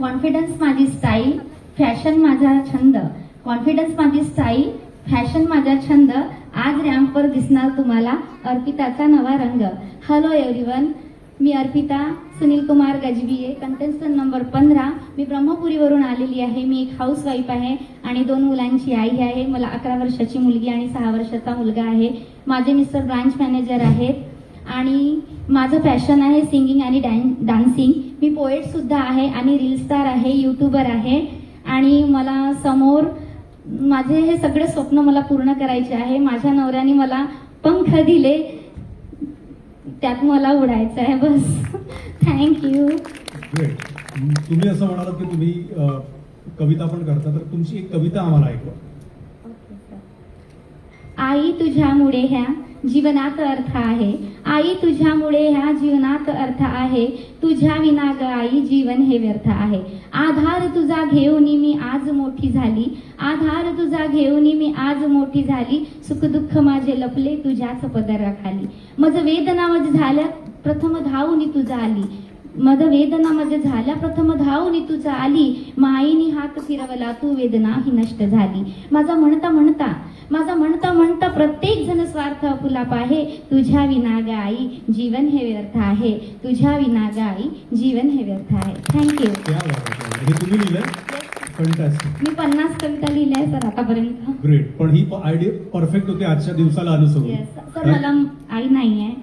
Confidence माझी style, fashion माझा छंद. कॉन्फिडन्स माझी स्टाईल, फॅशन माझा छंद. आज रॅम्पवर दिसणार तुम्हाला अर्पिताचा नवा रंग. हॅलो एव्हरीवन, मी अर्पिता सुनील कुमार गजबीये, कंटेस्टंट नंबर 15. मी ब्रह्मपुरीवरून आलेली आहे. मी एक हाऊसवाईफ आहे आणि 2 मुलांची आई आहे. मला 11 वर्षाची मुलगी आणि 6 वर्षाचा मुलगा आहे. माझे मिस्टर ब्रांच मॅनेजर आहेत आणि माझं पॅशन आहे सिंगिंग आणि डान्सिंग. मी पोएटसुद्धा आहे आणि रील स्टार आहे, यूट्यूबर आहे. आणि मला समोर माझे हे सगळे स्वप्न मला पूर्ण करायचे आहे. माझ्या नवऱ्याने मला पंख दिले, त्यात मला उडायचं आहे बस. थँक्यू. ग्रेट. तुम्ही असं म्हणालात की तुम्ही कविता पण करता, तर तुमची एक कविता आम्हाला ऐकवा. आई तुझ्यामुळे ह्या जीवनात अर्थ आहे. आई तुझ्यामुळे ह्या जीवनात अर्थ आहे. तुझ्या विना ग आई जीवन हे व्यर्थ आहे. आधार तुझा घेऊन मी आज मोठी झाली. आधार तुझा घेऊन मी आज मोठी झाली. सुख दुःख माझे लपले तुझ्याच पदराखाली. मज वेदना मज झाल्या प्रथम धावून तुझा आली. मद वेदना मज झाल्या प्रथम धावून तुझा आली. माईनी हात फिरवला तू वेदना ही नष्ट झाली. माझा म्हणता म्हणता प्रत्येक जण स्वार्थ अपुलाप आहे. तुझ्या विना ग आई जीवन हे व्यर्थ आहे. तुझ्या विना ग आई जीवन हे व्यर्थ आहे. थँक्यू. हे तुम्ही लिहिलंय? फंटास्टिक. मी 50 कविता लिहिल्या आहे सर आतापर्यंत. ग्रेट. पण ही आयडिया परफेक्ट होती आजच्या दिवसाला अनुसरून. सर मला आई नाही आहे.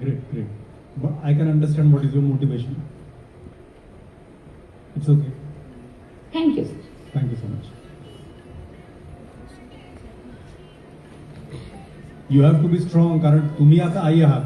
Great great. But I can understand what is your motivation. It's okay. Thank you. Thank you so much. You have to be strong, कारण तुम्ही आता आई आहात.